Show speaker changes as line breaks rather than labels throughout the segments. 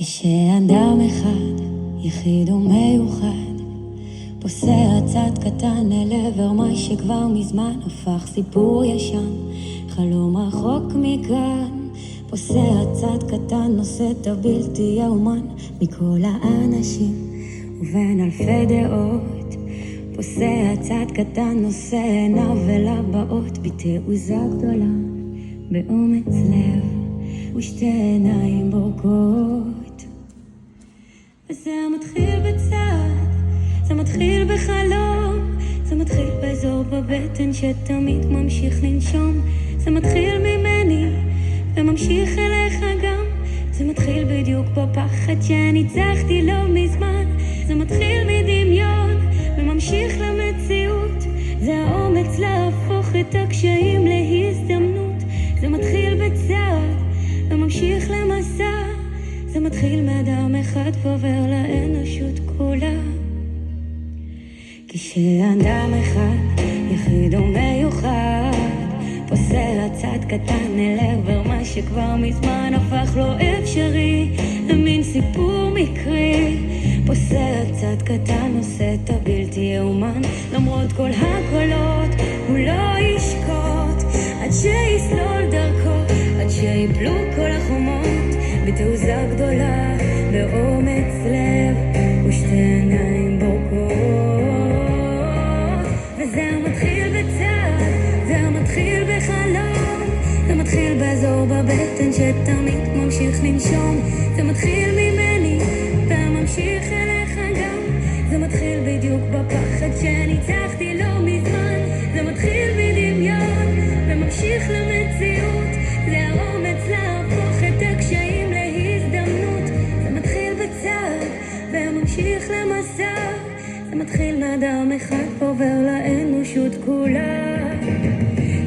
כשאדם אחד, יחיד ומיוחד, פוסע צעד קטן אל עבר מה שכבר מזמן הפך סיפור ישן, חלום רחוק מכאן. פוסע צעד קטן, נושא את הבלתי יאומן מכל האנשים ובין אלפי דעות. פוסע צעד קטן, נושא עיניו אל הבאות בתעוזה גדולה, באומץ לב ושתי עיניים בורקות. וזה מתחיל בצעד, זה מתחיל בחלום, זה מתחיל באזור בבטן שתמיד ממשיך לנשום. זה מתחיל ממני וממשיך אליך גם, זה מתחיל בדיוק בפחד שניצחתי לא מזמן. זה מתחיל מדמיון וממשיך למציאות, זה האומץ להפוך את הקשיים להזדמנות. זה מתחיל בצעד וממשיך למסע, זה מתחיל מאדם אחד ועובר לאנושות כולה. כשאדם אחד, יחיד ומיוחד, פוסע צעד קטן אל עבר מה שכבר מזמן הפך לא אפשרי, למין סיפור מקרי. פוסע צעד קטן, עושה את הבלתי יאומן, למרות כל הקולות הוא לא ישקוט, עד שיסלול דרכו, עד שיפלו כל החומות בתעוזה גדולה, באומץ לב ושתי עיניים בורקות. וזה מתחיל בצעד, זה מתחיל בחלום, זה מתחיל באזור בבטן שתמיד ממשיך לנשום. זה מתחיל ממני וממשיך אליך גם, זה מתחיל בדיוק בפחד שניצחתי לא מזמן. זה מתחיל מדמיון וממשיך למציאות, זה האומץ להפוך את הקשיים להזדמנות. זה מתחיל בצעד וממשיך למסע, זה מתחיל מאדם אחד ועובר לאנושות כולה.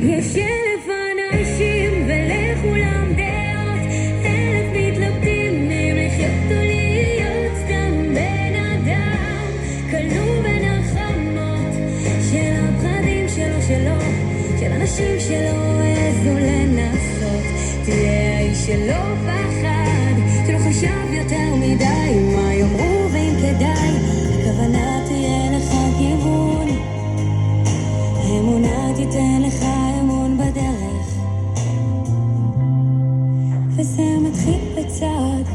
יש 1,000 אנשים ולכולם דעות, 1,000 מתלבטים אם לחיות או להיות סתם בן אדם, כלוא בין החמות של הפחדים שלו, של אנשים שלא העזו לנסות. תהיה האיש שלא פחד, שלא חשב יותר מדי מה יאמרו ואם כדאי. הכוונה תהיה לך כיוון, האמונה תיתן לך אמון בדרך. וזה מתחיל בצעד,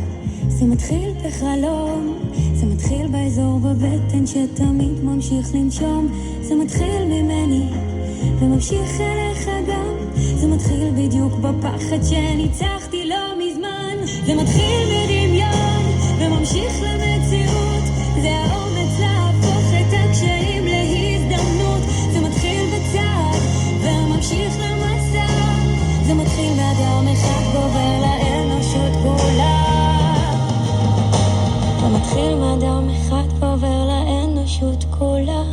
זה מתחיל בחלום, זה מתחיל באזור בבטן שתמיד ממשיך לנשום. זה מתחיל ממני וממשיך אליך גם, זה מתחיל בדיוק בפחד שניצחתי לא מזמן. זה מתחיל מדמיון וממשיך למציאות, זה האומץ להפוך את הקשיים להזדמנות. זה מתחיל בצעד וממשיך למסע, זה מתחיל מאדם אחד ועובר לאנושות כולה. זה מתחיל מאדם אחד ועובר לאנושות כולה.